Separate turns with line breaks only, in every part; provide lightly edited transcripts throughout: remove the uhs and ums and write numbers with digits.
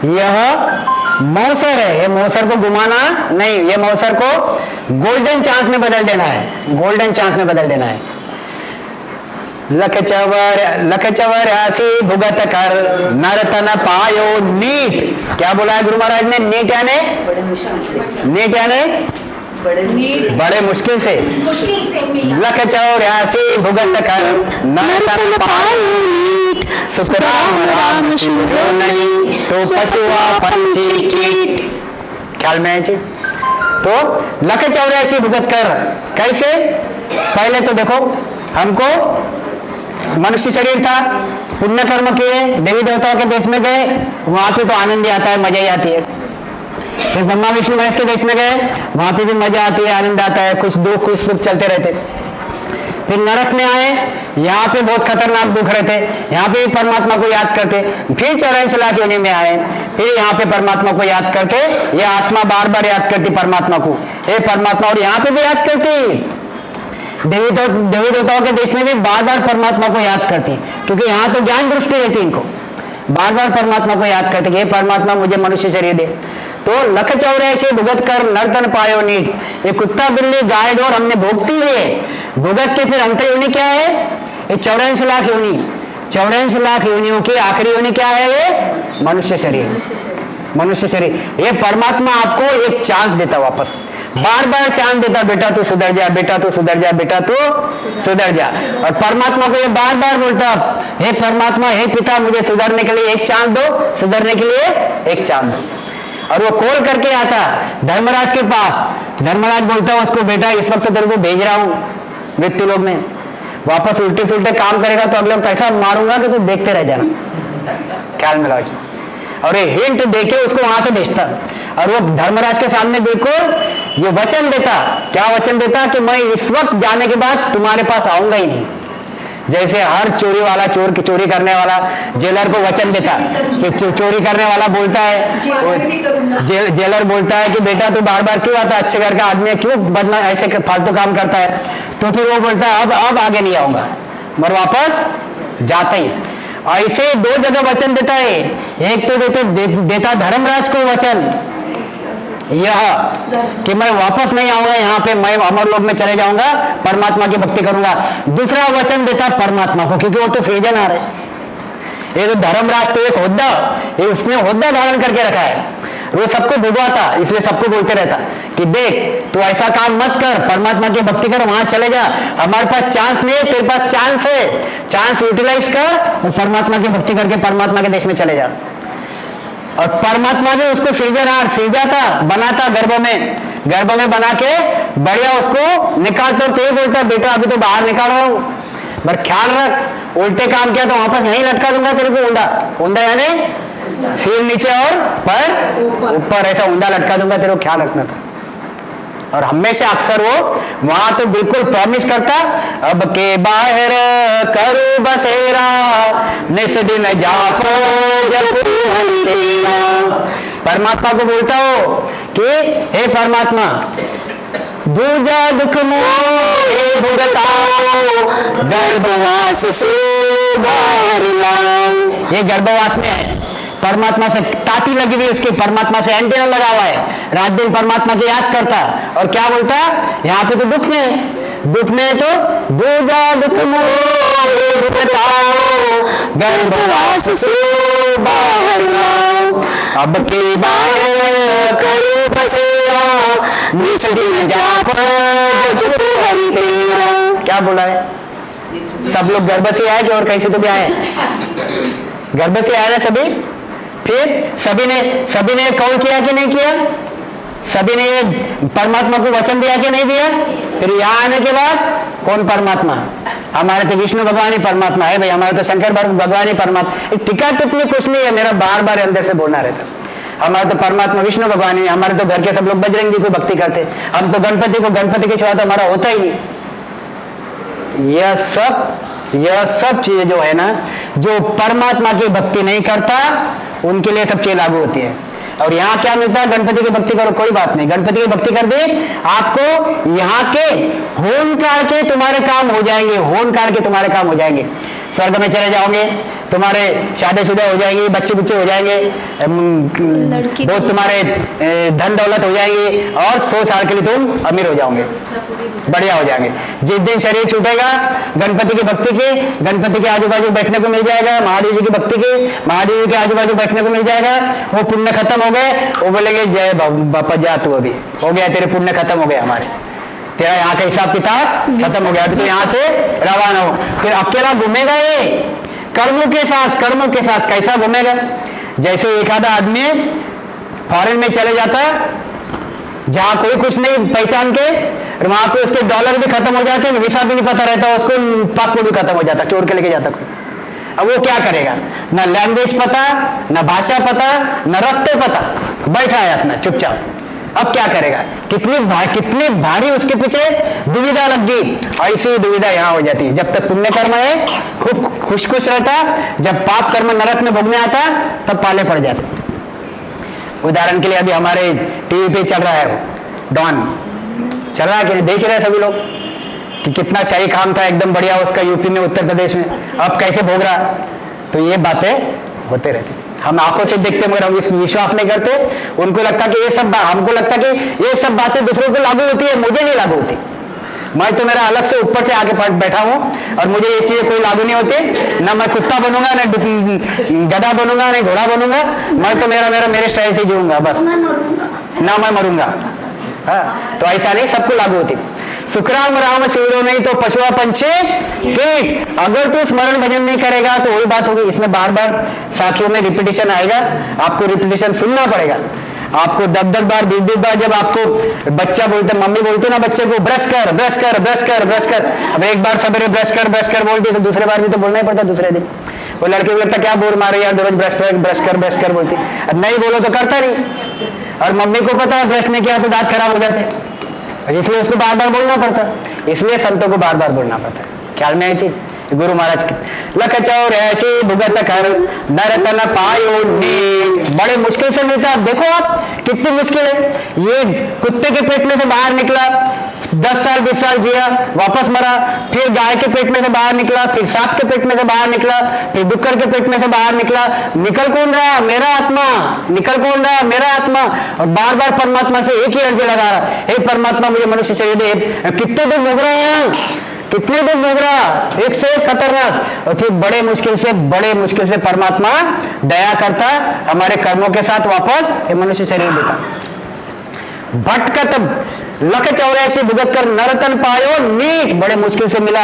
यह मौसर है, ये मौसर को घुमाना नहीं, ये मौसर को गोल्डन चांस में बदल देना है, गोल्डन चांस में बदल देना है। लख चौरासी भुगत कर नर तन पायो नीट। क्या बोला है गुरु महाराज ने? नीट यानी
बड़े मुश्किल से,
नीट यानी बड़े मुश्किल से। लख चौरासी भुगत कर नर तन पायो नीट, सुखराम राम शुभो नहीं तो पशुआ पंछी कीट। ख्याल में है जी? तो लख चौरासी भुगत कर कैसे? पहले तो देखो, हमको मनुष्य शरीर था, पुण्य कर्म किए, देवी देवताओं के देश में गए, वहां पे तो आनंद ही आता है, मजा ही आती है। फिर ब्रह्मा विष्णु महेश के देश में गए, वहां पे भी मजा आती है, आनंद आता है, कुछ दुख कुछ सुख चलते रहते। फिर नरक में आए, यहाँ पे बहुत खतरनाक दुख रहते, यहाँ पे भी परमात्मा को याद करते। फिर 84 लाख योनि में आए, फिर यहाँ पे परमात्मा को याद करके, ये आत्मा बार बार याद करती परमात्मा को, हे परमात्मा, और यहाँ पे भी याद करती। देवी देवताओं के देश में भी बार बार परमात्मा को याद करती, क्योंकि यहाँ तो ज्ञान दृष्टि रहती इनको, बार बार परमात्मा को याद करते कि हे परमात्मा मुझे मनुष्य शरीर दे। तो लख चौरासी भुगत कर नर्तन पायो नीट, ये कुत्ता बिल्ली गाय डोर हमने भोगती हुई है। भुगत के फिर अंतर योनि क्या है? ये 84 लाख योनि, 84 लाख योनियों की आखिरी योनि क्या है? ये मनुष्य शरीर, मनुष्य शरीर। ये परमात्मा आपको एक चांस देता, वापस बार बार चांस देता, बेटा तू सुधर जा, बेटा तू सुधर जा, बेटा तू सुधर जा। और परमात्मा को ये बार बार बोलता, हे परमात्मा, हे पिता, मुझे सुधरने के लिए एक चांस दो, सुधरने के लिए एक चांस दो। और वो कॉल करके आता धर्मराज के पास, धर्मराज बोलता है उसको, बेटा इस वक्त तेरे को भेज रहा हूं मृत्यु लोक में, वापस उल्टे सुल्टे काम करेगा तो अगले वक्त ऐसा मारूंगा कि तू देखते रह जाना। ख्याल में लाओ। और ये हिंट देके उसको वहां से भेजता, और वो धर्मराज के सामने बिल्कुल ये वचन देता। क्या वचन देता? कि मैं इस वक्त जाने के बाद तुम्हारे पास आऊंगा ही नहीं। जैसे हर चोरी वाला, चोर की चोरी करने वाला जेलर को वचन देता कि चोरी करने वाला बोलता है, जेलर बोलता है कि बेटा तू बार बार क्यों आता, अच्छे घर का आदमी है, क्यों बदमाश ऐसे फालतू काम करता है? तो फिर वो बोलता है अब आगे नहीं आऊंगा, मगर वापस जाता ही। ऐसे दो जगह वचन देता है। एक तो देता धर्मराज को वचन यह कि मैं वापस नहीं आऊंगा यहाँ पे, मैं अमर लोक में चले जाऊंगा, परमात्मा की भक्ति करूंगा। दूसरा वचन देता परमात्मा को, क्योंकि वो तो सृजन आ रहे। ये तो धर्मराज तो एक होद्दा, ये उसने होद्दा धारण करके रखा है, वो सबको डुबाता, इसलिए सबको बोलते रहता कि देख तू ऐसा काम मत कर, परमात्मा की भक्ति कर, वहां चले जा, हमारे पास चांस नहीं है, तेरे पास चांस है, चांस यूटिलाइज कर और परमात्मा की भक्ति करके परमात्मा के देश में चले जा। और परमात्मा भी उसको सृजाता, बनाता, गर्भ में बना के बढ़िया उसको निकालता। तो ये बोलता बेटा अभी तो बाहर निकाल रहा हूं, पर ख्याल रख, उल्टे काम किया तो वापस नहीं लटका दूंगा तेरे को ऊंधा यानी सिर नीचे और पर ऊपर, ऐसा ऊंधा लटका दूंगा, तेरे को ख्याल रखना था। और हमेशा अक्सर वो वहां तो बिल्कुल प्रॉमिस करता, अब के बाहर करूं बसेरा, निस दिन जापो जपू हरि तेरा। परमात्मा को बोलता हो कि हे परमात्मा, दूजा दुख मोहे भुगताओ, गर्भवास से बाहर लाओ। ये गर्भवास में है, परमात्मा से ताती लगी हुई, उसकी परमात्मा से एंटीना लगा हुआ है, रात दिन परमात्मा की याद करता। और क्या बोलता? यहाँ पे तो दुख में तो दूजा दुख मोहे भुगताओ, गर्भवास से बाहर लाओ, अब के बाहर करूं बसेरा, निस दिन जापो जपू हरि तेरा। क्या बोला है? सब लोग गर्भ से आए कि और कैसे तो भी आए? गर्भ से आए ना सभी। फिर सभी ने कौल किया कि नहीं किया? सभी ने परमात्मा को वचन दिया कि नहीं दिया? फिर यहाँ आने के बाद कौन परमात्मा? हमारे तो विष्णु भगवान ही परमात्मा है भाई, हमारे तो शंकर भगवान ही परमात्मा। टिक्का टिप्पणी कुछ नहीं है, मेरा बार बार अंदर से बोलना रहता। हमारे तो परमात्मा विष्णु भगवान ही, हमारे तो घर के सब लोग बजरंग जी को भक्ति करते, हम तो गणपति के सिवा तो हमारा होता ही नहीं। यह सब चीजें जो है ना, जो परमात्मा की भक्ति नहीं करता उनके लिए सब चीजें लागू होती है। और यहाँ क्या मिलता है? गणपति की भक्ति करो, कोई बात नहीं, गणपति की भक्ति कर दे, आपको यहाँ के होनकार के तुम्हारे काम हो जाएंगे, होनकार के तुम्हारे काम हो जाएंगे। स्वर्ग में चले जाओगे, तुम्हारे शादीशुदा हो जाएंगे, बच्चे बच्चे हो जाएंगे, वो तुम्हारे धन दौलत हो जाएंगी और 100 साल के लिए तुम अमीर हो जाओगे, बढ़िया हो जाएंगे। जिस दिन शरीर छूटेगा, गणपति की भक्ति की, गणपति के आजू बाजू बैठने को मिल जाएगा, महादेव जी की भक्ति की, महादेव जी के आजू बाजू बैठने को मिल जाएगा। वो पुण्य खत्म हो गए, वो बोलेंगे जय बापा जा, तू अभी हो गया, तेरे पुण्य खत्म हो गए, हमारे तेरा यहाँ का हिसाब किताब खत्म हो गया, अभी तो यहाँ से रवाना हो। फिर अकेला घूमेगा ये कर्मों के साथ, कर्मों के साथ कैसा घूमेगा? जैसे एक आधा आदमी फॉरेन में चले जाता, जहां कोई कुछ नहीं पहचान के, वहां पे उसके डॉलर भी खत्म हो जाते, वीसा भी नहीं पता रहता उसको, पासपोर्ट भी खत्म हो जाता, चोर के लेके जाता कोई। अब वो क्या करेगा? ना लैंग्वेज पता, ना भाषा पता, ना रास्ते पता, बैठा है अपना चुपचाप। अब क्या करेगा? कितनी भारी उसके पीछे दुविधा लग गई। ऐसी दुविधा यहाँ हो जाती है। जब तक पुण्य कर्म है खूब खुश खुश रहता, जब पाप कर्म नरक में भोगने आता तब पाले पड़ जाते। उदाहरण के लिए अभी हमारे टीवी पे चल रहा है डॉन, चल रहा है कि देख रहे हैं सभी लोग कि कितना शाही काम था, एकदम बढ़िया उसका यूपी में, उत्तर प्रदेश में, अब कैसे भोग रहा। तो ये बातें होते रहती, हम आंखों से देखते मगर हम विश्वास नहीं करते। उनको लगता कि ये सब, हमको लगता कि ये सब बातें दूसरों को लागू होती है, मुझे नहीं लागू होती। मैं तो मेरा अलग से ऊपर से आके बैठा हूं और मुझे ये चीजें कोई लागू नहीं होती। ना मैं कुत्ता बनूंगा, ना गधा बनूंगा, ना घोड़ा बनूंगा। मैं तो मेरे स्टाइल से जीऊंगा बस, ना मैं मरूंगा। हाँ, तो ऐसा नहीं, सबको लागू होती। सुखराम राम शिवरो नहीं तो पशुआ पंछी कीट। अगर तू स्मरण भजन नहीं करेगा तो वही बात होगी। इसमें बार बार साखियों में रिपीटिशन आएगा, आपको रिपीटिशन सुनना पड़ेगा। आपको 10-10 बार 20-20 बार जब आपको बच्चा बोलते, मम्मी बोलते ना बच्चे को ब्रश कर ब्रश कर ब्रश कर ब्रश कर, अब एक बार सवेरे ब्रश कर बोलती तो दूसरे बार भी तो बोलना ही पड़ता। दूसरे दिन वो लड़के को लगता क्या बोर मारे यार, रोज ब्रश कर बोलती, अब नहीं बोलो तो करता नहीं। और मम्मी को पता है ब्रश नहीं किया तो दांत खराब हो जाते, इसलिए उसको बार बार बोलना पड़ता। इसलिए संतों को बार बार बोलना पड़ता है। ख्याल में आई चीज? गुरु महाराज की लख चौरासी भुगत कर नर तन पायो नीक। बड़े मुश्किल से मिलता है। देखो आप कितनी मुश्किल है। ये कुत्ते के पेट में से बाहर निकला, 10 साल 20 साल जिया, वापस मरा, फिर गाय के पेट में से बाहर निकला, फिर सांप के पेट में से बाहर निकला, फिर डुक्कर के पेट में से बाहर निकला। निकल कौन रहा? मेरा आत्मा। निकल कौन रहा? मेरा आत्मा। और बार बार परमात्मा से एक ही अर्जी लगा रहा, हे परमात्मा मुझे मनुष्य शरीर दे। कितने दिन भोग रहे हैं, कितने दिन भोग रहा, एक से एक खतरनाक। और फिर बड़े मुश्किल से परमात्मा दया करता, हमारे कर्मों के साथ वापस मनुष्य शरीर देता। भटकत लख 84 भुगत कर नरतन पायो नीक। बड़े मुश्किल से मिला।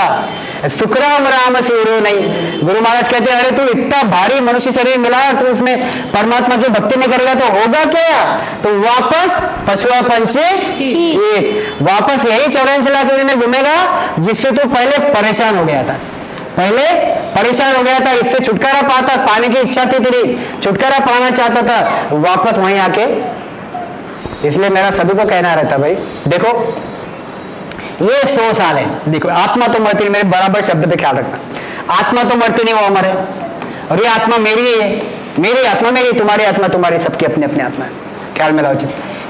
सुखराम राम शिवरो नहीं। गुरु महाराज कहते हैं, अरे तू इतना भारी मनुष्य शरीर मिला, तो उसमें परमात्मा की भक्ति नहीं करेगा तो होगा क्या? तो वापस पशुआ पंछी वापस यही 84 लाख में घूमेगा जिससे तू पहले परेशान हो गया था। इससे छुटकारा पाता, पाने की इच्छा थी तेरी, छुटकारा पाना चाहता था, वापस वहीं आके। इसलिए मेरा सभी को कहना रहता, भाई देखो ये 100 साल है, देखो आत्मा तो मरती नहीं, मेरे बराबर शब्द पे ख्याल रखना। आत्मा तो मरती नहीं, वो अमर है। और ये आत्मा मेरी है, मेरी आत्मा मेरी, तुम्हारी आत्मा तुम्हारी, सबकी अपनी अपनी आत्मा है। ख्याल में लाओ।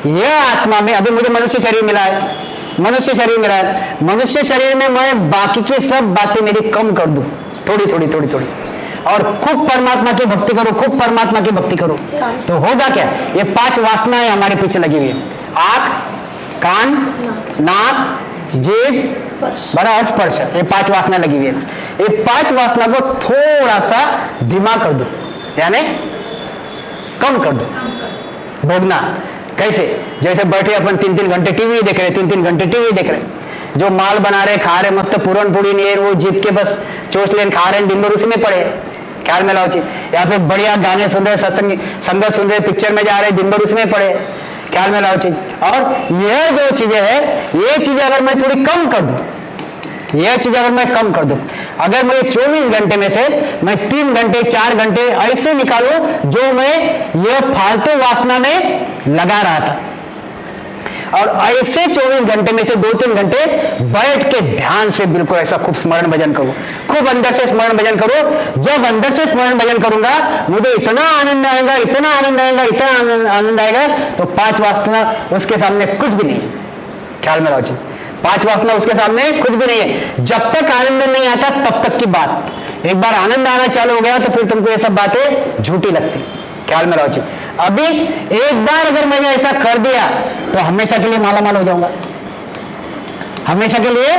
यह आत्मा में अभी मुझे मनुष्य शरीर मिला है, मनुष्य शरीर में मैं बाकी की सब बातें मेरी कम कर दूं, थोड़ी, और खूब परमात्मा की भक्ति करो, तो होगा क्या? ये 5 वासनाएं हमारे पीछे लगी हुई है। आंख, कान, नाक, जीभ, बड़ा और स्पर्श, ये 5 वासना लगी हुई है। ये 5 वासना को थोड़ा सा धीमा कर दो, यानी कम कर दो भोगना। कैसे? जैसे बैठे अपन 3-3 घंटे टीवी देख रहे, जो माल बना रहे, खा रहे, मस्त पूरन पूरी नहीं, वो जीभ के बस चोच लेन खा रहे, दिन भर उसी में पड़े। ख्याल में लाओ चीज। यहाँ पे बढ़िया गाने सुन रहे, संगत सुन रहे, पिक्चर में जा रहे, दिन भर उसमें पड़े। ख्याल में लाओ चीज। और यह जो चीजें है, ये चीजें अगर मैं थोड़ी कम कर दूं, अगर मुझे 24 घंटे में से मैं 3 घंटे 4 घंटे ऐसे निकालूं जो मैं ये फालतू वासना में लगा रहा था, और ऐसे 24 घंटे में से 2-3 घंटे बैठ के ध्यान से बिल्कुल ऐसा खूब स्मरण भजन करो, खूब अंदर से स्मरण भजन करो। जब अंदर से स्मरण भजन करूंगा मुझे इतना आनंद आएगा, तो 5 वासना उसके सामने कुछ भी नहीं। ख्याल में लाओ जी। 5 वासना उसके सामने कुछ भी नहीं है। जब तक आनंद नहीं आता तब तक की बात, एक बार आनंद आना चालू हो गया तो फिर तुमको ये सब बातें झूठी लगती। ख्याल में रहो। अभी एक बार अगर मैंने ऐसा कर दिया तो हमेशा के लिए माला माल हो जाऊंगा, हमेशा के लिए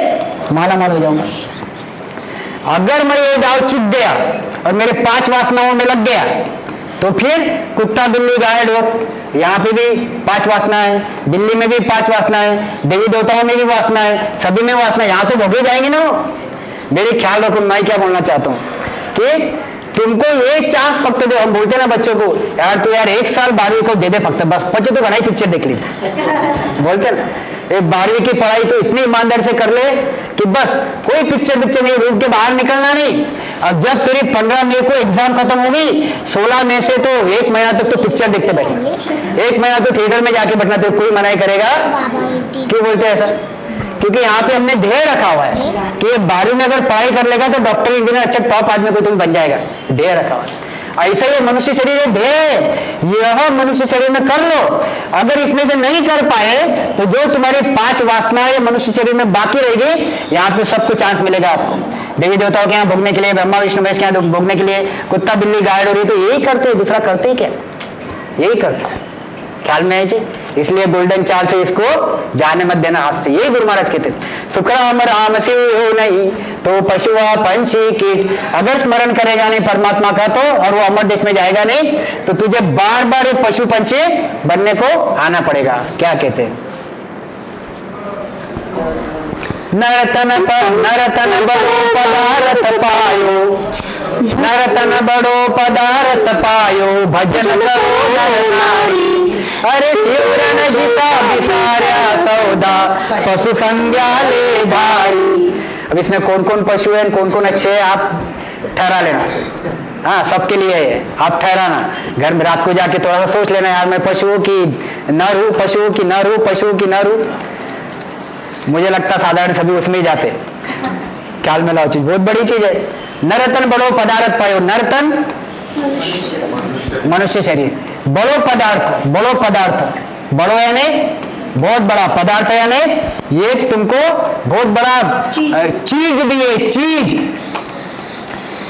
माला माल हो जाऊंगा। अगर मैं ये दाव चुक गया और मेरे 5 वासनाओं में लग गया तो फिर कुत्ता बिल्ली गाय डोर, यहाँ पे भी 5 वासना है, बिल्ली में भी 5 वासना है, देवी देवताओं में भी वासना है, सभी में वासना, यहाँ तो भोगे जाएंगे ना वो। मेरे ख्याल रखो, मैं क्या बोलना चाहता हूँ कि तुमको एक चांस फक्त दो। हम बोलते ना बच्चों को, यार तू यार 1 साल 12वीं को दे दे फक्त, बस बच्चे तो बड़ा ही पिक्चर देख ली बोलते ना, एक 12वीं की पढ़ाई तो इतनी ईमानदार से कर ले कि बस कोई पिक्चर नहीं, रूम के बाहर निकलना नहीं। अब जब तेरी 15 मई को एग्जाम खत्म होगी, 16 मई से तो 1 महीना तक तो पिक्चर देखते बैठे, 1 महीना तो थिएटर में जाके बैठना, तो कोई मना करेगा। क्यों बोलते हैं ऐसा? क्योंकि यहाँ पे हमने ध्येय रखा हुआ है कि ये 12वीं में अगर पढ़ाई कर लेगा तो डॉक्टर इंजीनियर अच्छा टॉप आदमी कोई तुम बन जाएगा, ध्येय रखा हुआ है। ऐसा ही मनुष्य शरीर है, ध्येय यह मनुष्य शरीर में कर लो। अगर इसमें से नहीं कर पाए तो जो तुम्हारी 5 वासनाएं मनुष्य शरीर में बाकी रहेगी, यहाँ पे सबको चांस मिलेगा आपको। देवी देवताओं के यहाँ भोगने के लिए, ब्रह्मा विष्णु महेश के यहाँ भोगने के लिए, कुत्ता बिल्ली गाय डोरी तो यही करते हैं, दूसरा करते ही क्या, यही करते। ख्याल में है जी। इसलिए गोल्डन चाल से इसको जाने मत देना हंसते, यही गुरु महाराज कहते। सुखराम राम शिव हो नहीं तो पशुआ पंछी कीट, अगर स्मरण करेगा नहीं परमात्मा का तो, और वो अमर देश में जाएगा नहीं तो तुझे बार बार पशु पंछी बनने को आना पड़ेगा। क्या कहते हैं? नरतन बड़ो पदार्थ पायो, नरतन बड़ो पदार्थ पायो, भजन करो नर नारी, अरे शिवरन जिता बिसार्या सौदा, पशु संज्ञा ले भारी। अब इसमें कौन कौन पशु है, कौन कौन अच्छे हैं, आप ठहरा लेना। हाँ, सबके लिए है, आप ठहराना। घर में रात को जाके थोड़ा सा सोच लेना, यार मैं पशुओं की नर हूं, पशुओं की नर हूं, पशुओं की नर हूं। मुझे लगता साधारण सभी उसमें ही जाते। ख्याल में लाओ, चीज बहुत बड़ी चीज है। नरतन बड़ो पदार्थ पायो, नरतन मनुष्य शरीर, बड़ो पदार्थ, बड़ो पदार्थ, बड़ो यानी बहुत बड़ा, पदार्थ यानी ये तुमको बहुत बड़ा चीज दिए, चीज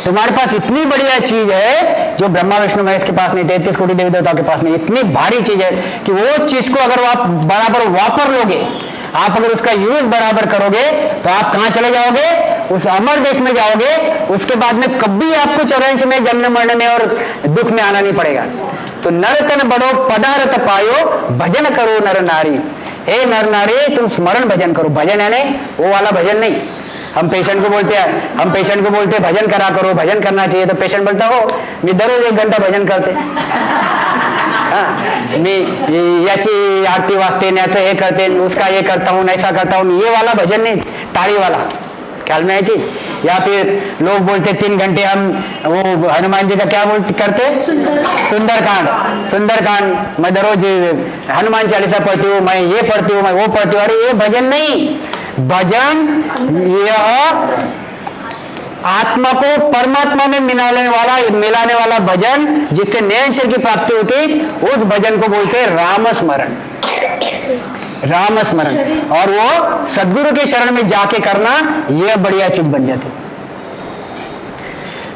तुम्हारे पास इतनी बढ़िया चीज है जो ब्रह्मा विष्णु महेश के पास नहीं, 33 कोटि देवी देवताओं के पास नहीं। इतनी भारी चीज है कि वो चीज को अगर आप बराबर वापर लोगे, आप अगर उसका यूज बराबर करोगे तो आप कहां चले जाओगे? उस अमर देश में जाओगे। उसके बाद में कभी आपको 84 में जन्म मरने में और दुख में आना नहीं पड़ेगा। तो नरतन बड़ो पदार्थ पायो, भजन करो नर नारी। हे नर नारी, तुम स्मरण भजन करो। भजन यानी वो वाला भजन नहीं। हम पेशेंट को बोलते हैं भजन करा करो, भजन करना चाहिए। तो पेशेंट बोलता हो मी दररोज 1 घंटा भजन करते, मी याची आरती वाचते, हे करते, उसका ये करता हूँ, ऐसा करता हूँ। ये वाला भजन नहीं, टाड़ी वाला। ख्याल में है जी। या फिर लोग बोलते 3 घंटे हम वो हनुमान जी का क्या करते, सुंदरकांड। मैं दररोज हनुमान चालीसा पढ़ती हूँ, मैं ये पढ़ती हूँ, मैं वो पढ़ती हूँ। अरे ये भजन नहीं, भजन यह आत्मा को परमात्मा में मिलाने वाला भजन, जिससे नयनचर की प्राप्ति होती, उस भजन को बोलते हैं राम स्मरण। राम स्मरण, और वो सदगुरु के शरण में जाके करना, यह बढ़िया चीज बन जाती।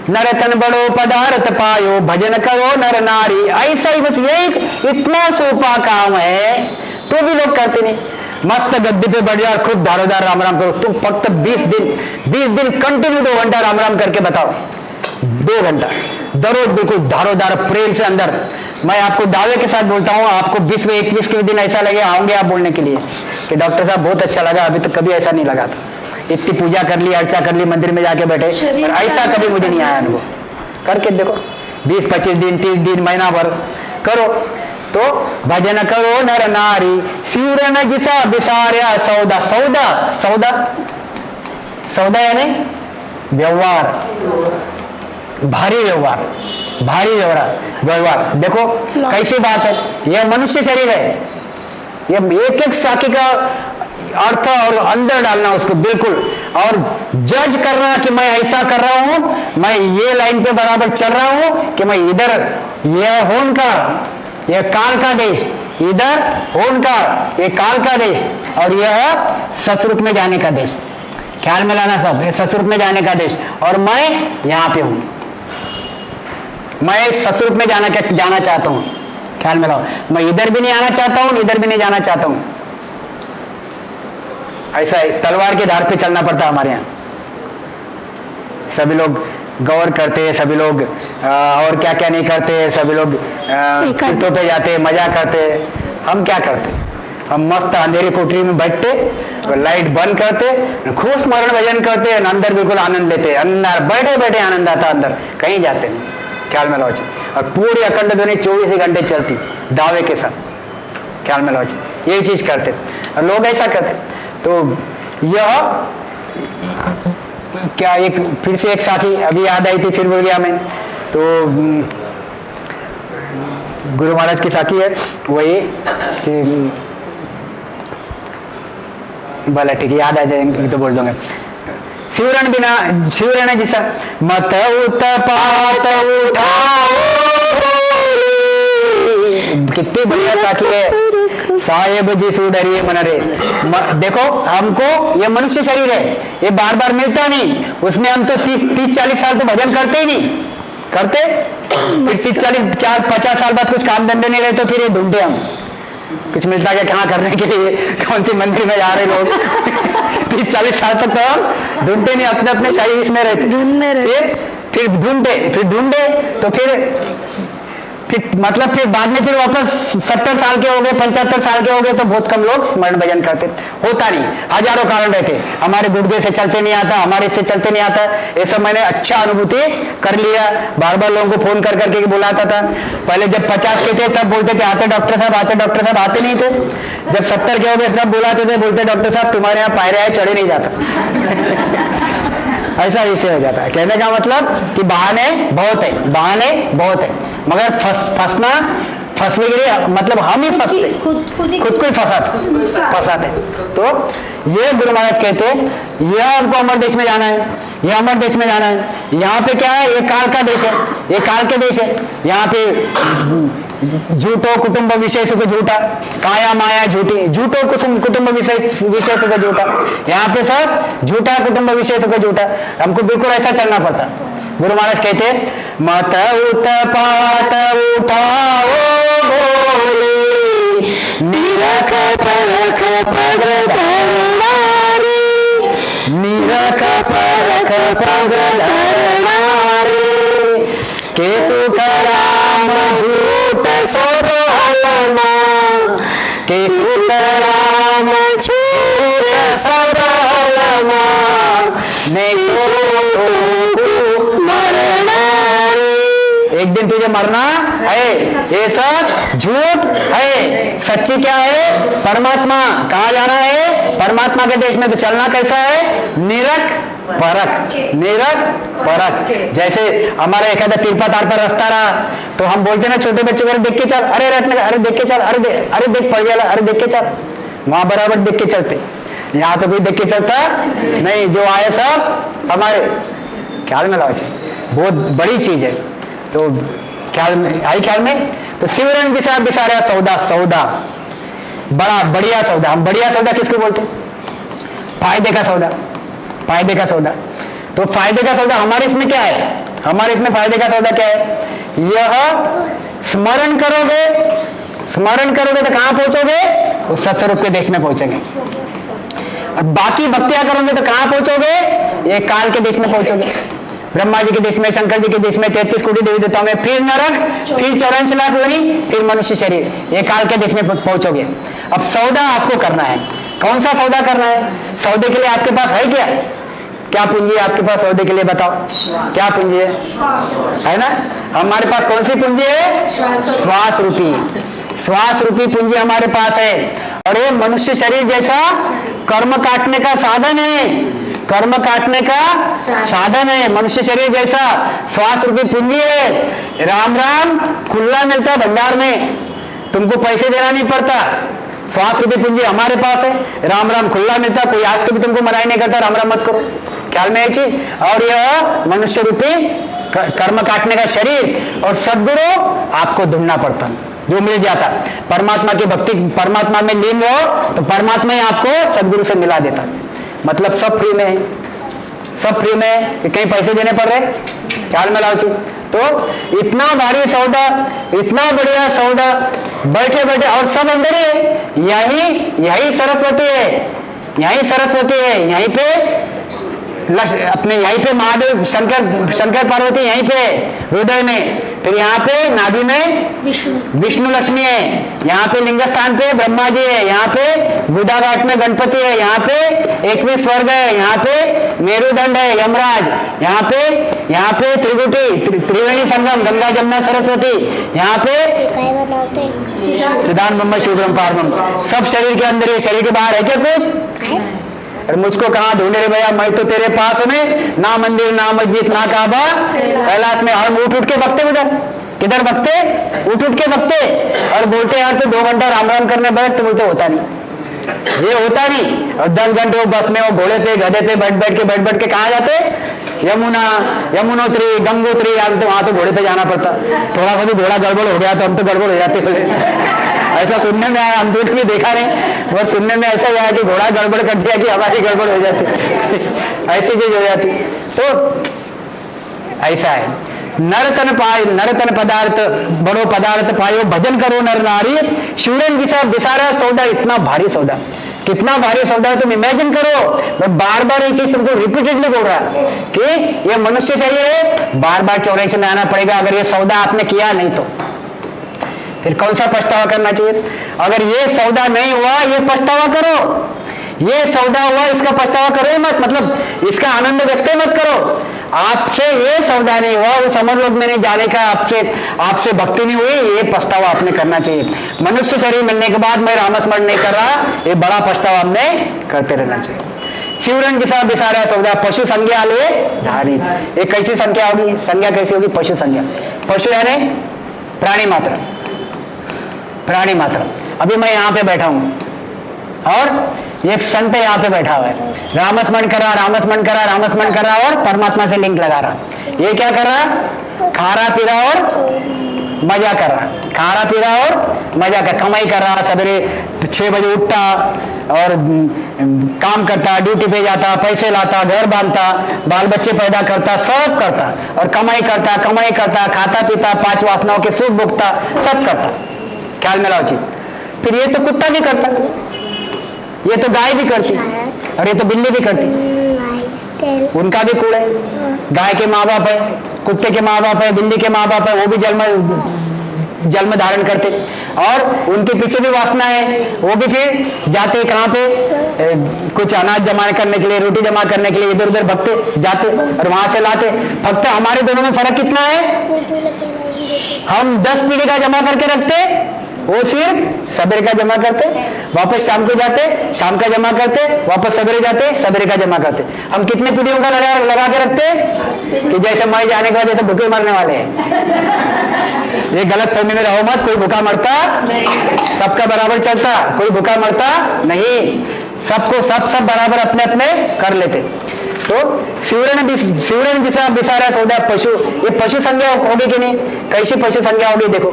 नरतन बड़ो पदार्थ पायो, भजन करो नर नारी। ऐसा ही बस यही इतना सोपा काम है, तो भी लोग करते नहीं। मस्त गद्दी पे बढ़ जाओ, खूब धारोदार राम राम करो। तुम फक्त 20 दिन कंटिन्यू 2 घंटा राम राम करके बताओ, 2 घंटा दररोज बिल्कुल धारोदार प्रेम से अंदर। मैं आपको दावे के साथ बोलता हूँ, आपको 20वें 21वें दिन ऐसा लगे आओगे आप बोलने के लिए कि डॉक्टर साहब बहुत अच्छा लगा, अभी तक कभी ऐसा नहीं लगा था। इतनी पूजा कर ली, अर्चा कर ली, मंदिर में जाके बैठे, और ऐसा कभी मुझे नहीं आया अनुभव। करके देखो, 20-25 दिन, 30 दिन, महीना भर करो तो भजन करो नर नारी। शिवरन जिसा बिसार्या सौदा। सौदा यानी व्यवहार, भारी व्यवहार। देखो कैसी बात है, यह मनुष्य शरीर है, यह एक साखी का अर्थ और अंदर डालना उसको बिल्कुल, और जज करना कि मैं ऐसा कर रहा हूं, मैं ये लाइन पे बराबर चल रहा हूं कि मैं इधर, यह होनकार, यह काल का देश, इधर होनकार, ये काल का देश, और यह ससुरूप में जाने का देश। ख्याल में लाना सब, ये ससुरूप में जाने का देश और मैं यहाँ पे हूँ, मैं ससुरूप में जाना चाहता हूँ। ख्याल में लाओ, मैं इधर भी नहीं आना चाहता हूँ, इधर भी नहीं जाना चाहता हूँ। ऐसा है, तलवार के धार पे चलना पड़ता है हमारे यहाँ। सभी लोग गौर करते हैं, सभी लोग और क्या क्या नहीं करते, सभी लोग तीर्थों पे जाते, मजा करते। हम क्या करते? हम मस्त अंधेरी कोठरी में बैठते, लाइट बंद करते, खूब स्मरण भजन करते, अंदर बिल्कुल आनंद लेते, अंदर बैठे बैठे आनंद आता, अंदर कहीं जाते नहीं। ख्याल में लो। और पूरी अखंड ध्वनि 24 घंटे चलती दावे के साथ। ख्याल में लो, यही चीज करते और लोग ऐसा करते। तो यह क्या, एक फिर से एक साथी अभी याद आई थी, फिर बोल गया मैं। तो गुरु महाराज की साथी है, वही कि भला ठीक है, याद आ जाएंगे तो बोल दूंगा। शिवरण बिना, शिवरण जैसा मत उत्पात उठाओ, कितनी बढ़िया साथी है। साहेब जी सुधरिए मन रे। देखो हमको ये मनुष्य शरीर है, ये बार बार मिलता नहीं, उसमें हम तो 30-40 साल तो भजन करते ही नहीं करते, फिर 30-40-50 साल बाद कुछ काम धंधे नहीं रहे तो फिर ये ढूंढते हम कुछ मिलता है कहाँ करने के लिए, कौन सी मंदिर में जा रहे लोग। 30-40 साल तक तो हम ढूंढते नहीं, अपने अपने शरीर इसमें रहते, फिर ढूंढे तो फिर मतलब फिर बाद में फिर वापस 70 साल के हो गए, 75 साल के हो गए तो बहुत कम लोग स्मरण भजन करते। होता नहीं, हजारों कारण रहते, हमारे गुर्दे से चलते नहीं आता, हमारे इससे चलते नहीं आता। ये सब मैंने अच्छा अनुभूति कर लिया, बार बार लोगों को फोन कर करके बुलाता था। पहले जब 50 के थे तब बोलते थे आते डॉक्टर साहब, आते डॉक्टर साहब, आते नहीं थे। जब 70 के हो गए तब बुलाते थे, बोलते डॉक्टर साहब तुम्हारे यहाँ पायरे आए, चढ़े नहीं जाता। ऐसा विषय हो जाता है। कहने का मतलब कि बहाने बहुत है, बहाने बहुत है, मगर फंसने के लिए मतलब हम ही फंसते, खुद को ही फंसाते। तो ये गुरु महाराज कहते हैं यह हमको अमर देश में जाना है, यह अमर देश में जाना है। यहाँ पे क्या है, ये काल का देश है, ये काल के देश है। यहाँ पे झूठो कुटुंब विषय सुख झूठा, काया माया झूठी, झूठो कुटुंब विषय सुख झूठा। यहाँ पे सब झूठा कुटुंब विषय सुख झूठा। हमको बिल्कुल ऐसा चलना पड़ता। गुरु महाराज कहते मत उत्पात उठाओ बोले, निरख परख पग धरणारे, निरख परख पग धरणारे, के सुख राम झूठ सब हलमा, के सुख राम झूठ सब हलमा, एक दिन तुझे मरना है, ये सब झूठ है। सच्ची क्या है? परमात्मा। कहाँ जाना है? परमात्मा के देश में। तो चलना कैसा है? निरख परख, निरख परख। जैसे हमारा एक आधा तिरपा तार पर रास्ता रहा तो हम बोलते ना छोटे बच्चों को, देख के चल, अरे अरे देख के चल, अरे देख पड़ गया, अरे देख के चल। वहां बराबर देख के चलते, यहाँ तो कोई देख के चलता नहीं, जो आए सब हमारे। ख्याल में लाओ, बहुत बड़ी चीज है। तो ख्याल में आई, ख्याल में। तो शिवरण बिसारा सौदा, सौदा बड़ा बढ़िया सौदा। हम बढ़िया सौदा किसको बोलते? फायदे का सौदा, फायदे का सौदा। तो फायदे का सौदा हमारे इसमें क्या है? हमारे इसमें फायदे का सौदा क्या है? यह स्मरण करोगे, स्मरण करोगे तो कहां पहुंचोगे? उस सत्स्वरूप के देश में पहुंचेंगे। और बाकी भक्तियां करोगे तो कहां पहुंचोगे? ये काल के देश में पहुंचोगे। ब्रह्मा जी के देश में, शंकर जी के देश में, 33 कोटि देवी देवताओं में, फिर नरक, फिर 84 लाख योनि, फिर मनुष्य शरीर, ये काल के देश में पहुंचोगे। अब सौदा आपको करना है। कौन सा सौदा करना है? सौदे के लिए आपके पास है क्या? क्या पूंजी है आपके पास सौदे के लिए? बताओ क्या पूंजी है ना? हमारे पास कौन सी पूंजी है? श्वास रूपी, श्वास रूपी पूंजी हमारे पास है। और ये मनुष्य शरीर जैसा कर्म काटने का साधन है, कर्म काटने का साधन है। मनुष्य शरीर जैसा श्वास रूपी पूंजी है। राम राम खुला मिलता है भंडार में, तुमको पैसे देना नहीं पड़ता। श्वास रूपी पूंजी हमारे पास है, राम राम खुला मिलता। कोई आज तो भी तुमको मनाई नहीं करता राम राम मत करो। ख्याल में है चीज। और यह मनुष्य रूपी कर्म काटने का शरीर और सद्गुरु आपको ढूंढना पड़ता। जो मिल जाता। परमात्मा की भक्ति, परमात्मा में लीन रहो तो परमात्मा ही आपको सदगुरु से मिला देता। मतलब सब फ्री में है, सब फ्री में है, कहीं पैसे देने पड़ रहे, ख्याल में लाओ जी। तो इतना भारी सौदा, इतना बढ़िया सौदा, बैठे बैठे, और सब अंदर है। यही सरस्वती है, यही सरस्वती है, यहीं पे अपने, यहीं पे महादेव शंकर पार्वती यहीं पे हृदय में, फिर यहाँ पे नाभि में विष्णु लक्ष्मी है, यहाँ पे लिंग स्थान पे ब्रह्मा जी है, यहाँ पे बुधा घाट में गणपति है, यहाँ पे 21 स्वर्ग है, यहाँ पे मेरुदंड है यमराज, यहाँ पे त्रिकुटी त्रिवेणी संगम गंगा जमुना सरस्वती, यहाँ पे चिदान ब्रह्म शिव ब्रह्म पारब्रह्म, सब शरीर के अंदर है। शरीर के बाहर है क्या कुछ? और मुझको कहाँ ढूंढे रे भैया, मैं तो तेरे पास में, ना मंदिर ना मस्जिद ना काबा कैलाश में। हम उठ के बकते, उधर किधर बकते, उठ के बकते, और बोलते यार तो 2 घंटा राम राम करने बैठ, तो बोलते होता नहीं, ये होता नहीं। और 10 घंटे वो बस में, वो घोड़े पे गधे पे बैठ के कहाँ जाते, यमुनोत्री गंगोत्री, तो वहां तो घोड़े पे जाना पड़ता। थोड़ा सा भी घोड़ा गड़बड़ हो गया तो हम तो गड़बड़ हो जाते। ऐसा सुनने में आया, हम दूर भी देखा नहीं, और सुनने में ऐसा आया कि घोड़ा गड़बड़ कर दिया कि हमारी गड़बड़ हो जाती, ऐसी चीज हो जाती। तो ऐसा है, नरतन पदार्थ बड़ो पदार्थ पायो, भजन करो नर नारी, शिवरन जिसा बिसारा सौदा, इतना भारी सौदा, कितना भारी सौदा है। तुम इमेजिन करो, मैं बार बार ये चीज तुमको रिपीटेडली बोल रहा कि ये मनुष्य शरीर है, बार बार 84 में आना पड़ेगा। अगर ये सौदा आपने किया नहीं तो फिर कौन सा पछतावा करना चाहिए? अगर ये सौदा नहीं हुआ, ये पछतावा करो। ये सौदा हुआ, इसका पछतावा करो मत, मतलब इसका आनंद व्यक्त मत करो। आपसे ये सौदा नहीं हुआ, उस अमर लोक में नहीं जाने का, आपसे भक्ति नहीं हुई, ये पछतावा आपने करना चाहिए। मनुष्य शरीर मिलने के बाद मैं रामस्मरण नहीं कर रहा, ये बड़ा पछतावा हमने करते रहना चाहिए। शिवरन जिसा बिसारा सौदा, पशु संज्ञा ले धारी। एक कैसी संख्या होगी, संज्ञा कैसी होगी? पशु संज्ञा। पशु यानी प्राणी मात्र, प्राणी मात्र। अभी मैं यहाँ पे बैठा हूं और एक संत यहाँ पे बैठा हुआ है, रामस्मरण कर रहा, रामस्मरण कर रहा, रामस्मरण कर रहा, और परमात्मा से लिंक लगा रहा। ये क्या कर रहा? खा रहा पी रहा और मजा कर रहा, खा रहा पी रहा और मजा कर, कमाई कर रहा। सवेरे 6 बजे उठता और काम करता, ड्यूटी पे जाता, पैसे लाता, घर बांधता, बाल बच्चे पैदा करता, सब करता, और कमाई करता, खाता पीता, 5 वासनाओं के सुख भोगता, सब करता। ख्याल में लाओ चीज। फिर ये तो कुत्ता भी करता, ये तो गाय भी करती, और ये तो बिल्ली भी करती। उनका भी कूड़ है। गाय के माँ बाप है, कुत्ते के माँ बाप है, बिल्ली के माँ बाप है, वो भी जन्म धारण करते, और उनके पीछे भी वासना है। वो भी फिर जाते कहाँ पे, कुछ अनाज जमा करने के लिए, रोटी जमा करने के लिए इधर उधर भगते जाते, और वहां से लाते। फक्त हमारे दोनों में फर्क कितना है? हम 10 पीढ़ी का जमा करके रखते, वो सिर्फ सवेरे का जमा करते, वापस शाम को जाते, शाम का जमा करते, वापस सवेरे जाते, सवेरे का जमा करते। हम कितने पीढ़ियों का लगा के रखते कि जैसे मर जाने के बाद जैसे भूखे मरने वाले हैं। ये गलत फहमी में रहो मत, कोई भूखा मरता सबका बराबर चलता, कोई भूखा मरता नहीं, सबको सब बराबर अपने अपने कर लेते। तो शिवरन जिसा बिसारा सौदा पशु, ये पशु संज्ञा होगी कि नहीं? कैसी पशु संज्ञा होगी? देखो,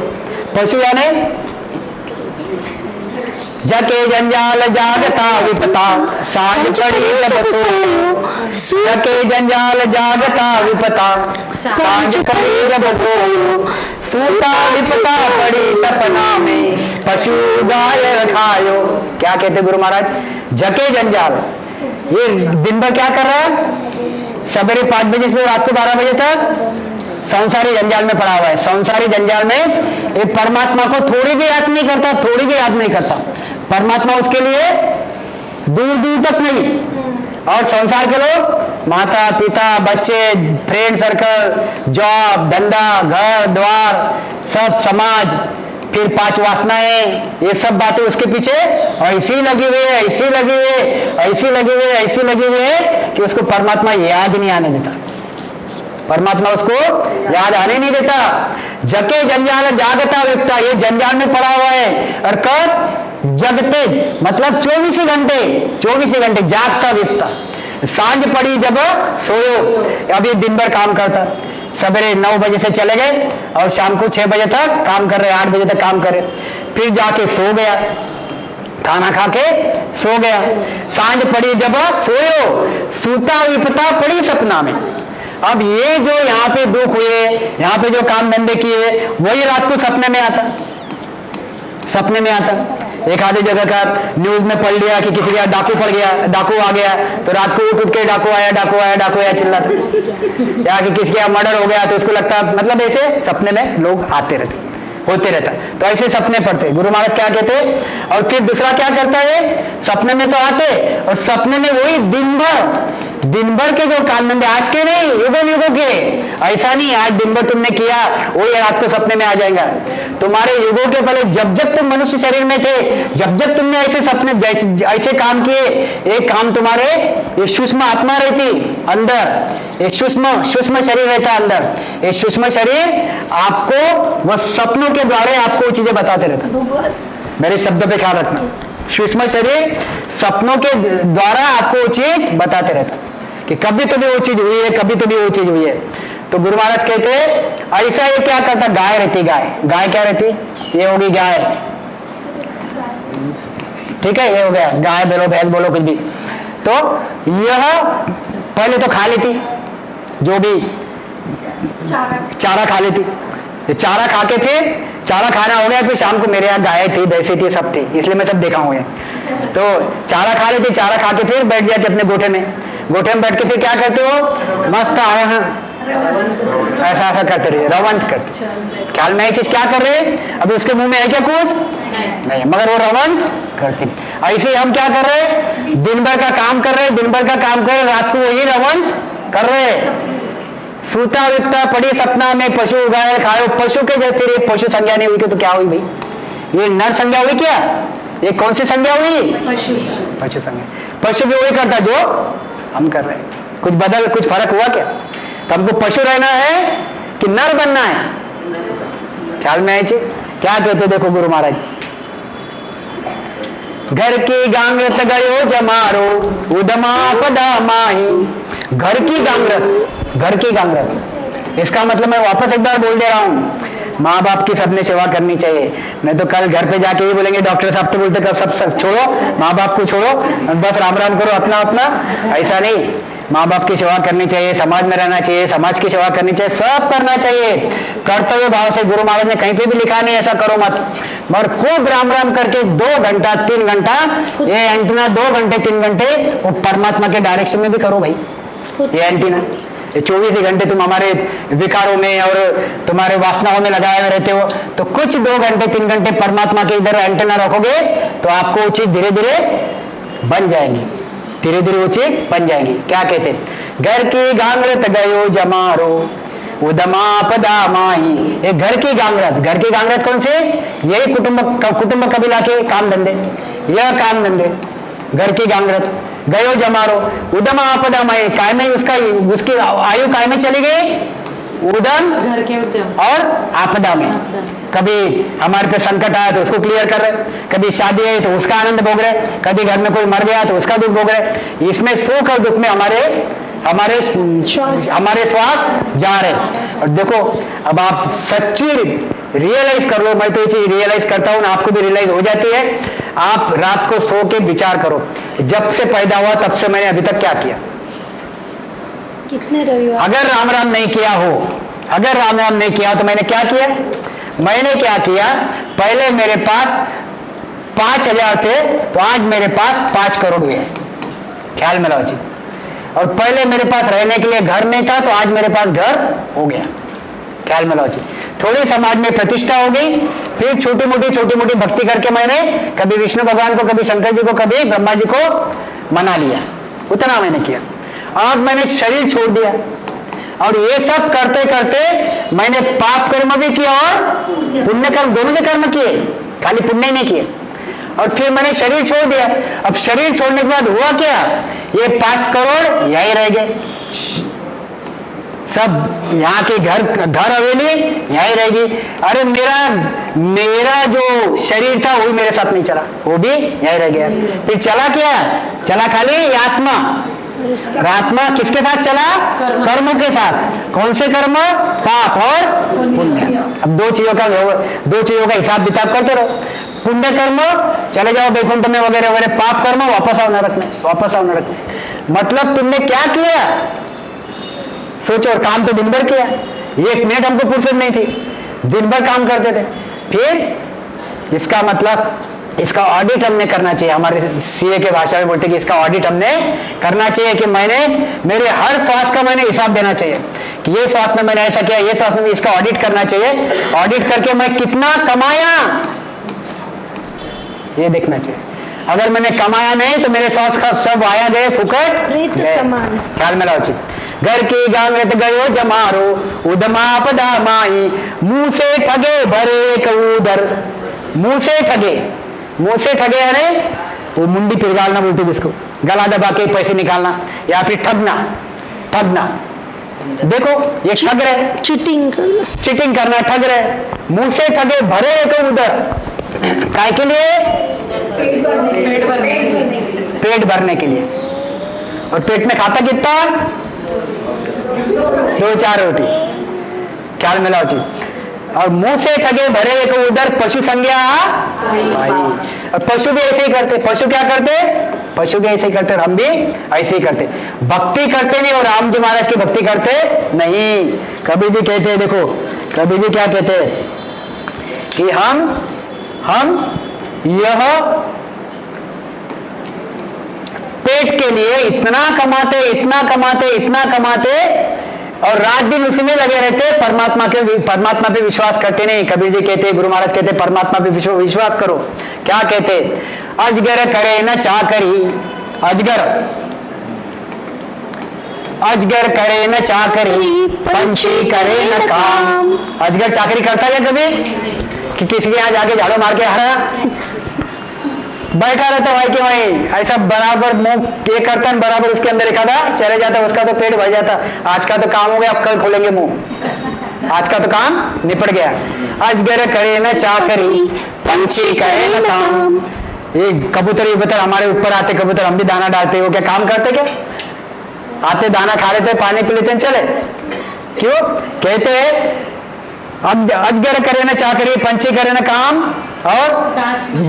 पशु यानी जके जंजाल जागता विपता, सांझ पड़ी जब सोयो। जके जंजाल जागता विपता, सांझ पड़ी जब सोयो। सूता विपता पड़ी सपना में, पशु गाय रखायो। क्या कहते गुरु महाराज? जके जंजाल, ये दिन भर क्या कर रहा है? सवेरे 5 बजे से रात को 12 बजे तक संसारी जंजाल में पड़ा हुआ है। संसारी जंजाल में ये परमात्मा को थोड़ी भी याद नहीं करता, थोड़ी भी याद नहीं करता। परमात्मा उसके लिए दूर दूर तक नहीं। और संसार के लोग, माता पिता, बच्चे, फ्रेंड सर्कल, जॉब, धंधा, घर द्वार, सब समाज, फिर 5 वासनाएं, ये सब बातें उसके पीछे ऐसी लगी हुई है, ऐसी लगी हुई है, ऐसी लगी हुई है, ऐसी लगी हुई है कि उसको परमात्मा याद नहीं आने देता। परमात्मा उसको याद आने नहीं देता। जके जंजाल जागता विपता, ये जंजाल में पड़ा हुआ है। और कब? जगते मतलब 24 घंटे जागता विपता। सांझ पड़ी जब सोयो, अभी दिन भर काम करता, सवेरे 9 बजे से चले गए और शाम को 6 बजे तक काम कर रहे, 8 बजे तक काम करे, फिर जाके सो गया, खाना खा के सो गया। सांझ पड़ी जब सोयो, सूता विपता पड़ी सपना में। अब ये जो यहाँ पे दुख हुए, यहाँ पे जो काम धंधे किए, वही रात को सपने में आता, सपने में आता। एक आधी जगह का न्यूज में पढ़ लिया कि किसी का डाकू पड़ गया, डाकू आ गया, तो रात को उठ के डाकू आया, डाकू आया, डाकू आया चिल्लाते, या कि किसी का मर्डर हो गया तो उसको लगता, मतलब ऐसे सपने में लोग आते रहते, होते रहता। तो ऐसे सपने पड़ते। गुरु महाराज क्या कहते, और फिर दूसरा क्या करता है, सपने में तो आते और सपने में वही दिन भर के जो काम धंधे, आज के नहीं, युगों के, ऐसा नहीं आज दिन भर तुमने किया वही रात को सपने में आ जाएगा। तुम्हारे युगों के पहले जब तुम मनुष्य शरीर में थे, जब तुमने ऐसे सपने ऐसे काम किए, एक काम तुम्हारे ये सूक्ष्म आत्मा रहती अंदर, एक सूक्ष्म शरीर रहता अंदर, ये सूक्ष्म शरीर आपको वह सपनों के द्वारा आपको चीजें बताते रहता। मेरे शब्दों पे ख्याल रखना, सूक्ष्म शरीर सपनों के द्वारा आपको चीज बताते रहता कि कभी तो भी वो चीज हुई है, कभी तो भी वो चीज हुई है। तो गुरु महाराज कहते हैं ऐसा ये क्या करता, गाय रहती, गाय क्या रहती, ये होगी गाय, ठीक है, ये हो गया गाय, बोलो भैंस बोलो कुछ भी। तो यह पहले तो खा लेती, जो भी चारा खा लेती, ये चारा खा के फिर चारा खाना हो गया, फिर शाम को मेरे यहाँ गाय थी, भैंसे थी, सब थी, इसलिए मैं सब देखा हूँ। तो चारा खा लेती, चारा खा के फिर बैठ जाती अपने गोठे में बैठ के फिर क्या करते हो, मस्त आया ऐसा करते रहे, रवंत करते, ख्याल में ये चीज क्या कर रहे हैं, अभी उसके मुंह में है क्या कुछ नहीं, मगर वो रवंत करती। ऐसे हम क्या कर रहे हैं, दिन भर का काम कर रहे, रात को वही रवंत कर रहे। सूता विपता पड़ी सपना में, पशु उगाए खाए, पशु के जैसे पशु संज्ञा नहीं हुई तो क्या हुई भाई, ये नर संज्ञा हुई क्या, ये कौन सी संज्ञा हुई, पशु संज्ञा। पशु भी वही करता जो हम कर रहे हैं, कुछ फर्क हुआ क्या, तो हमको पशु रहना है कि नर बनना है, ख्याल में आए चीज क्या कहते, देखो गुरु महाराज, घर की गांगरत गयो जमारो उदमा पदा माही, घर की गांगरत, इसका मतलब मैं वापस एक बार बोल दे रहा हूं, माँ बाप की सबने सेवा करनी चाहिए। नहीं तो कल घर पे जाके ही बोलेंगे डॉक्टर साहब तो बोलते कर सब छोड़ो, माँ बाप को छोड़ो, बस राम राम करो अपना, ऐसा नहीं, माँ बाप की सेवा करनी चाहिए, समाज में रहना चाहिए, समाज की सेवा करनी चाहिए, सब करना चाहिए कर्तव्य भाव से। गुरु महाराज ने कहीं पे भी लिखा नहीं ऐसा करो मत, मगर खूब राम राम करके 2 घंटा 3 घंटा ये एंटीना 2 घंटे 3 घंटे वो परमात्मा के डायरेक्शन में भी करो भाई। ये एंटीना 24 घंटे तुम हमारे विकारों में और तुम्हारे वासनाओं में लगाए हुए रहते हो, तो कुछ 2 घंटे 3 घंटे परमात्मा के इधर एंटीना रखोगे तो आपको वो चीज धीरे धीरे बन जाएंगी, धीरे धीरे वो चीज बन जाएंगी। क्या कहते, घर की गांगरत गयो जमारो उदमा पदा माही, ये घर की गांगरत कौन से, यही कुटुंब कबीला के काम धंधे, यह काम धंधे, घर की गांगरत गयो जमारो उदम आपदा में, काय में उसकी आयु काय में चली गई, उदम घर के उद्यम और आपदा में। कभी हमारे पे संकट आया तो उसको क्लियर कर रहे, कभी शादी है तो उसका आनंद भोग रहे, कभी घर में कोई मर गया तो उसका दुख भोग रहे। इसमें सुख और दुख में हमारे श्वास जा रहे। और देखो अब आप सच्ची रियलाइज कर लो, मैं तो ये चीज रियलाइज करता हूँ, आपको भी रियलाइज हो जाती है। आप रात को सो के विचार करो, जब से पैदा हुआ तब से मैंने अभी तक क्या किया।
कितने रविवार
अगर राम राम नहीं किया हो तो मैंने क्या किया, मैंने क्या किया, पहले मेरे पास 5,000 थे तो आज मेरे पास 5 करोड़ हुए। ख्याल में लाओ जी। और पहले मेरे पास रहने के लिए घर नहीं था तो आज मेरे पास घर हो गया। ख्याल में लाओ जी। थोड़ी समाज में प्रतिष्ठा हो गई, फिर छोटी मोटी भक्ति करके मैंने कभी विष्णु भगवान को, कभी शंकर जी को, कभी ब्रह्मा जी को मना लिया, उतना मैंने किया। आज मैंने शरीर छोड़ दिया और ये सब करते करते मैंने पाप कर्म भी किया और पुण्य कर्म, दोनों भी कर्म किए, खाली पुण्य ही नहीं किए। और फिर मैंने शरीर छोड़ दिया। अब शरीर छोड़ने के बाद हुआ क्या, ये 5 करोड़ यही रह गए, सब यहाँ के घर हवेली यही रहेगी। अरे मेरा जो शरीर था वो भी मेरे साथ नहीं चला, वो भी यही रह गया। फिर चला क्या, चला खाली आत्मा।
और उसके
आत्मा किसके साथ चला? कर्मों के साथ। कौन से कर्म? पाप और पुण्य। अब दो चीजों का हिसाब किताब करते रहो। पुण्य कर्म चले जाओ वैकुंठ में वगैरह वगैरह, पाप कर्म वापस आओ नरक में। मतलब तुमने क्या किया सोचो, और काम तो दिन भर किया, 1 मिनट हमको फुर्सत नहीं थी, दिन भर काम करते थे। फिर इसका मतलब इसका ऑडिट हमने करना चाहिए। हमारे सीए के भाषा में बोलते हैं कि इसका ऑडिट हमने करना चाहिए कि मेरे हर श्वास का मैंने हिसाब देना चाहिए कि ये श्वास में मैंने ऐसा किया, ये श्वास में इसका ऑडिट करना चाहिए। ऑडिट करके मैं कितना कमाया ये देखना चाहिए। अगर मैंने कमाया नहीं तो मेरे श्वास का सब आया गए फुकट
समान।
ख्याल में लाओ। घर की गांगत गयो जमारो उदमापदा माई, मुंह से ठगे भरे एक उदर। मुंह से ठगे यानी वो मुंडी पिरगालना बोलते जिसको, गला दबा के पैसे निकालना या फिर ठगना। देखो ये ठग रहे, चीटिंग करना, ठग रहे। मुंह से ठगे भरे एक उदर, काय के लिए? पेट भरने के लिए। और पेट में खाता कितना? 2-4 रोटी। ख्याल में लाओ जी। और मुंह से ठगे भरे एक उधर पशु संज्ञा भाई। और पशु भी ऐसे ही करते। पशु क्या करते? पशु भी ऐसे ही करते और हम भी ऐसे ही करते। भक्ति करते नहीं और राम जी महाराज की भक्ति करते नहीं। कबीर जी कहते हैं, देखो कबीर जी क्या कहते हैं कि हम यह पेट के लिए इतना कमाते और रात दिन उसी में लगे रहते, परमात्मा पे विश्वास करते नहीं। कबीर जी कहते, गुरु महाराज कहते परमात्मा पे विश्वास करो। क्या कहते? अजगर करे न चाकरी, अजगर करे न चाकरी, पंछी करे न काम। अजगर चाकरी करता है कभी कि किसी के यहाँ जाके झाड़ू मार के हरा बैठा रहता भाई कि वहीं ऐसा बराबर मुंह ये करता है, बराबर उसके अंदर एखादा चले जाता, उसका तो पेट भर जाता। आज का तो काम हो गया, अब कल खोलेंगे मुंह, आज का तो काम निपट गया। अजगर करे न चाकरी, पंछी करे न काम। ये कबूतर, ये बता हमारे ऊपर आते कबूतर, हम भी दाना डालते, वो क्या काम करते? क्या आते दाना खा लेते, पानी पी लेते, चले। क्यों कहते अब अजगर करे न चाकरी, पंछी करे न काम। और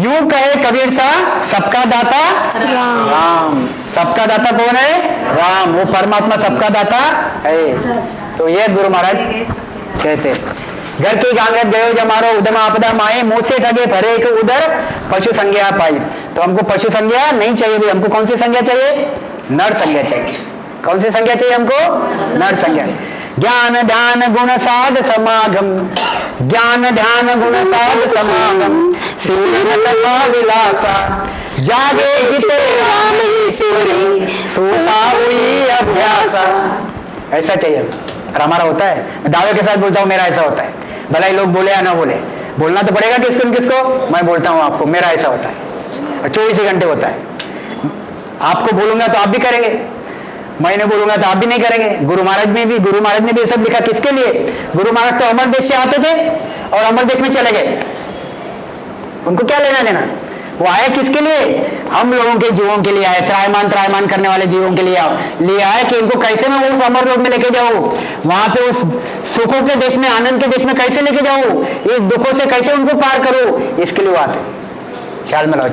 यूं कहे कबीर सा, सबका दाता राम। सबका दाता कौन है? राम। वो परमात्मा सबका दाता है। तो ये गुरु महाराज कहते, घर की गांगत गयो जमारो उदमा आपदा माए, मुंह से ठगे भरे एक उधर पशु संज्ञा पाई। तो हमको पशु संज्ञा नहीं चाहिए भी, हमको कौन सी संज्ञा चाहिए? नर संज्ञा चाहिए। कौन सी संज्ञा चाहिए हमको? नर संज्ञा। ज्ञान ध्यान गुण साध समागम, ज्ञान ध्यान गुण साध समागम, विलासा जागे हिते राम ही सिमरे, सोता हुई अभ्यासा। ऐसा चाहिए और हमारा होता है। मैं दावे के साथ बोलता हूँ मेरा ऐसा होता है, भले ही लोग बोले या ना बोले, बोलना तो पड़ेगा किसको। मैं बोलता हूँ आपको मेरा ऐसा होता है, 24 घंटे होता है। आपको बोलूंगा तो आप भी करेंगे, मैंने बोलूंगा तो आप भी नहीं करेंगे। गुरु महाराज ने भी सब लिखा किसके लिए? गुरु महाराज तो अमर देश से आते थे और अमर देश में चले गए, उनको क्या लेना देना? वो आए किसके लिए? हम लोगों के जीवों के लिए आए, त्रायमान करने वाले जीवों के लिए आए कि इनको कैसे मैं उस अमर लोक में लेके जाऊं, वहां पे उस सुखों के देश में, आनंद के देश में कैसे लेके जाऊं, इस दुखों से कैसे उनको पार करूं, इसके लिए वो आते। ख्याल में लो।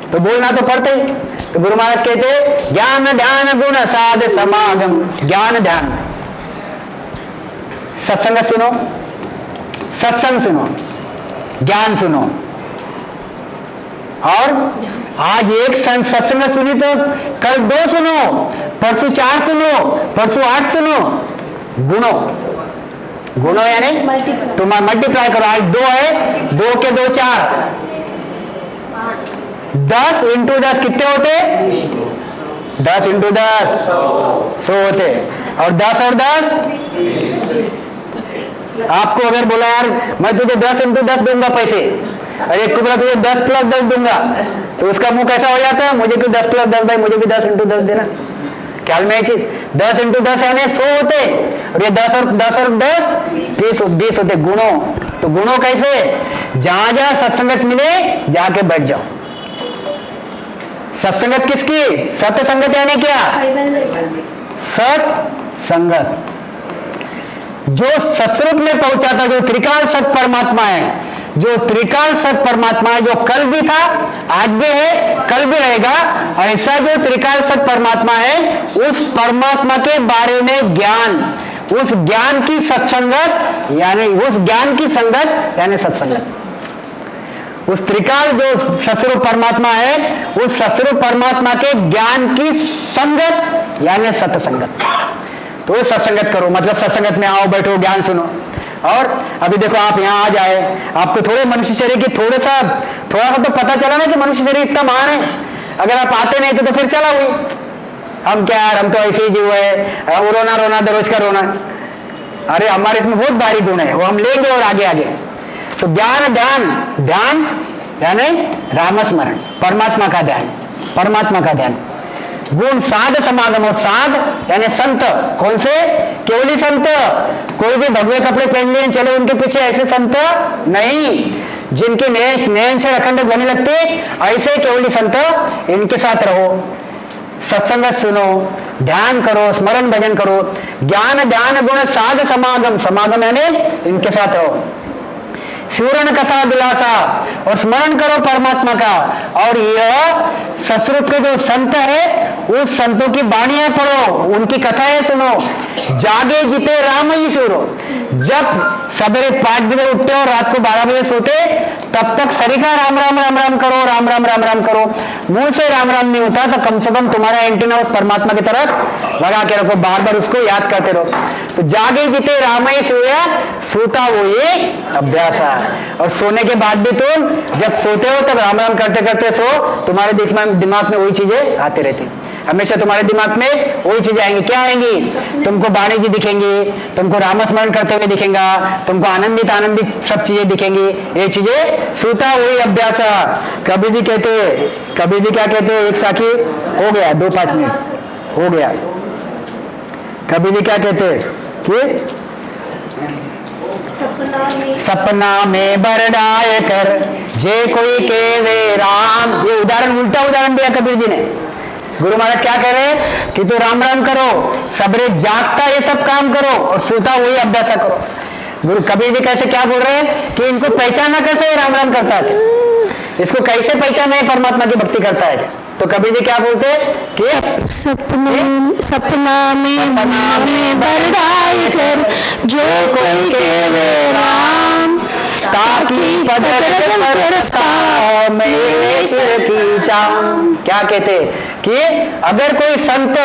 तो बोलना तो पड़ते ही। तो गुरु महाराज कहते ज्ञान ध्यान गुण साध समागम। ज्ञान ध्यान, सत्संग सुनो, ज्ञान सुनो। और आज एक सत्संग सुनी तो कल 2 सुनो, परसों 4 सुनो, परसों 8 सुनो। गुणो यानी तुम मल्टीप्लाई करो। आज 2 है, 2 के 2 4, 10 × 10 कितने होते? 10 × 10 100 होते। और 10 और 10 आपको अगर बोला यार मैं तुझे 10 × 10 दूंगा पैसे, और एक टुकड़ा तुझे 10 + 10 दूंगा, तो उसका मुंह कैसा हो जाता है? मुझे भी 10 + 10 भाई, मुझे भी 10 × 10 देना। ख्याल में चीज 10 × 10 यानी 100 होते, और ये 10 और 10 20 होते। गुणों, तो गुणों कैसे? जहां जहां सत्संगत मिले जाके बैठ जाओ, सत्संगत किसकी? सत्य संगत यानी क्या? सत संगत। जो सत्स्वरूप में पहुंचा था, जो त्रिकाल सत परमात्मा है, जो त्रिकाल सत परमात्मा है, जो कल भी था, आज भी है, कल भी रहेगा, ऐसा जो त्रिकाल सत परमात्मा है, उस परमात्मा के बारे में ज्ञान, उस ज्ञान की सत्संगत यानी उस ज्ञान की संगत यानी सत्संगत। उस त्रिकाल जो सत्स्वरूप परमात्मा है, उस सत्स्वरूप परमात्मा के ज्ञान की संगत यानी सत्संगत। तो वो सत्संगत करो, मतलब सत्संगत में आओ, बैठो, ज्ञान सुनो। और अभी देखो आप यहाँ आ जाए, आपको थोड़े मनुष्य शरीर की थोड़ा सा तो पता चला ना कि मनुष्य शरीर इतना महान है। अगर आप आते नहीं तो फिर चला हुई, हम क्या यार, हम तो ऐसे ही जीव है, वो रोना रोना दरोज का रोना। अरे हमारे इसमें बहुत भारी गुण है, वो हम लेंगे और आगे आगे। तो ज्ञान ध्यान, ध्यान यानी रामस्मरण, परमात्मा का ध्यान, परमात्मा का ध्यान। गुण साध समागम, और साध यानी संत। कौन से? केवली संत। कोई भी भगवे कपड़े पहन लिए चले उनके पीछे, ऐसे संत नहीं। जिनके नयन से अखंड ध्वनि लगते, ऐसे केवली संत, इनके साथ रहो, सत्संगत सुनो, ध्यान करो, स्मरण भजन करो। ज्ञान ध्यान गुण साध समागम, समागम यानी इनके साथ रहो। स्मरण कथा विलासा, और स्मरण करो परमात्मा का। और यह सत्स्वरूप के जो संत है, उस संतों की वाणियां पढ़ो, उनकी कथाएं सुनो। जागे जीते राम ही सुनो। जब सवेरे 5 बजे उठते हो, रात को 12 बजे सोते, तब तक सरीखा राम राम राम राम करो, राम राम राम राम करो। मुंह से राम राम नहीं होता तो कम से कम तुम्हारा एंटीना उस परमात्मा की तरफ लगा के रखो, बार बार उसको याद करते रहो। तो जागे जीते राम ही सोया, सोता वो ये अभ्यास है। और सोने के बाद भी तुम जब सोते हो तब राम राम करते करते सो, तुम्हारे दिमाग में वही चीजें आती रहती, हमेशा तुम्हारे दिमाग में वही चीजें आएंगी। क्या आएंगी? तुमको वाणी जी दिखेंगी, तुमको रामस्मरण करते हुए दिखेगा, तुमको आनंदित आनंदित सब चीजें दिखेंगी। ये चीजें सूता वही अभ्यास। कबीर जी कहते, कबीर जी क्या कहते हैं? एक साखी हो गया, 2-5 मिनट हो गया। कबीर जी क्या कहते हैं कि सपना में बरडाए कर जे कोई के वे राम। ये उदाहरण, उल्टा उदाहरण दिया कबीर जी ने। गुरु महाराज क्या कह रहे हैं कि तो राम राम करो, सबरे जागता ये सब काम करो और सोता वही अभ्यास करो। गुरु कबीर जी कैसे क्या बोल रहे हैं कि इनको पहचाना कैसे राम राम करता है, इसको कैसे पहचाना है परमात्मा की भक्ति करता है। तो कबीर जी क्या बोलते हैं कि
सपना में बरडाए कर जो कोई के वे राम, ताकि
मेरे सिर की चाम। क्या कहते कि अगर कोई संत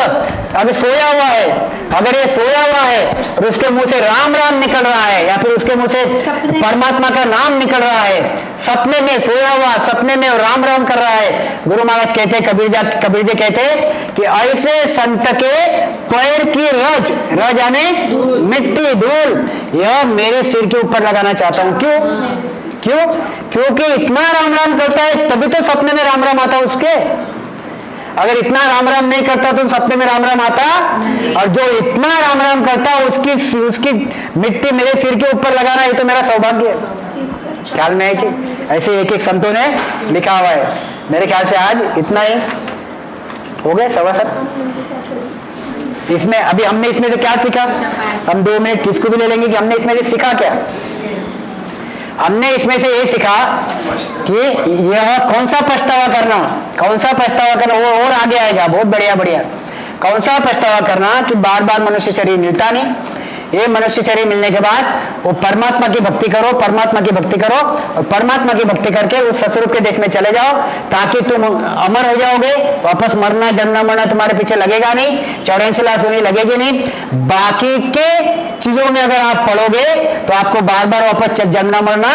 अगर सोया हुआ है, अगर ये सोया हुआ है और उसके मुंह से राम राम निकल रहा है, या फिर उसके मुंह से परमात्मा का नाम निकल रहा है, सपने में सोया हुआ, सपने में राम राम कर रहा है, गुरु महाराज कहते, कबीर जी कहते कि ऐसे संत के पैर की रज, रज यानी मिट्टी धूल, यह मेरे सिर के ऊपर लगाना चाहता हूं। क्यों? क्योंकि इतना राम राम करता है तभी तो सपने में राम राम आता उसके। अगर इतना राम राम नहीं करता तो सपने में राम राम आता, और जो इतना राम राम करता उसकी मिट्टी मेरे सिर के ऊपर लगाना, ये तो मेरा सौभाग्य है। ख्याल में आई चीज, ऐसे एक एक संतों ने लिखा हुआ है। मेरे ख्याल से आज इतना ही हो गया, 7:15। इसमें अभी हमने इसमें से क्या सीखा? हम 2 मिनट किसको भी ले लेंगे कि हमने इसमें से सीखा क्या। हमने इसमें से ये सीखा कि यह कौन सा पछतावा करना, कौन सा पछतावा करना, वो और आगे आएगा, बहुत बढ़िया बढ़िया। कौन सा पछतावा करना कि बार बार मनुष्य शरीर मिलता नहीं, ये मनुष्य शरीर मिलने के बाद वो परमात्मा की भक्ति करो, परमात्मा की भक्ति करो, और परमात्मा की भक्ति करके उस सतस्वरूप के देश में चले जाओ, ताकि तुम अमर हो जाओगे। वापस मरना जन्मना मरना तुम्हारे पीछे लगेगा नहीं, 84 लाख नहीं लगेगी नहीं। बाकी के चीजों में अगर आप पढ़ोगे तो आपको बार बार वापस जन्मना मरना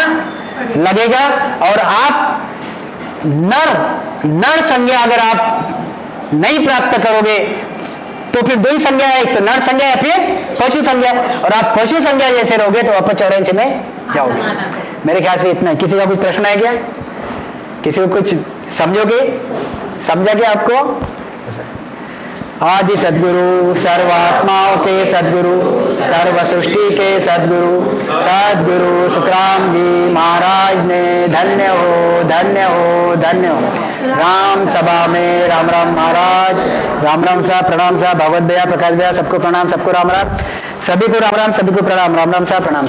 लगेगा, और आप नर संज्ञा अगर आप नहीं प्राप्त करोगे तो फिर 2 ही संज्ञा है, एक तो नर संज्ञा या फिर पशु संज्ञा, और आप पशु संज्ञा जैसे रहोगे तो वापस 84 में जाओगे। मेरे ख्याल से इतना। किसी का कुछ प्रश्न है क्या? किसी को कुछ समझोगे? समझा क्या आपको? आदि सद्गुरु, सर्वात्माओं के सद्गुरु, सर्व सृष्टि के सद्गुरु, सद्गुरु सुखराम जी महाराज ने धन्य हो, धन्य हो, धन्य हो। राम सभा में राम राम महाराज, राम राम साहब, प्रणाम साहब, भगवत भैया, प्रकाश भैया, सबको प्रणाम, सबको राम राम, सभी को राम राम, सभी को प्रणाम, राम राम साहब, प्रणाम।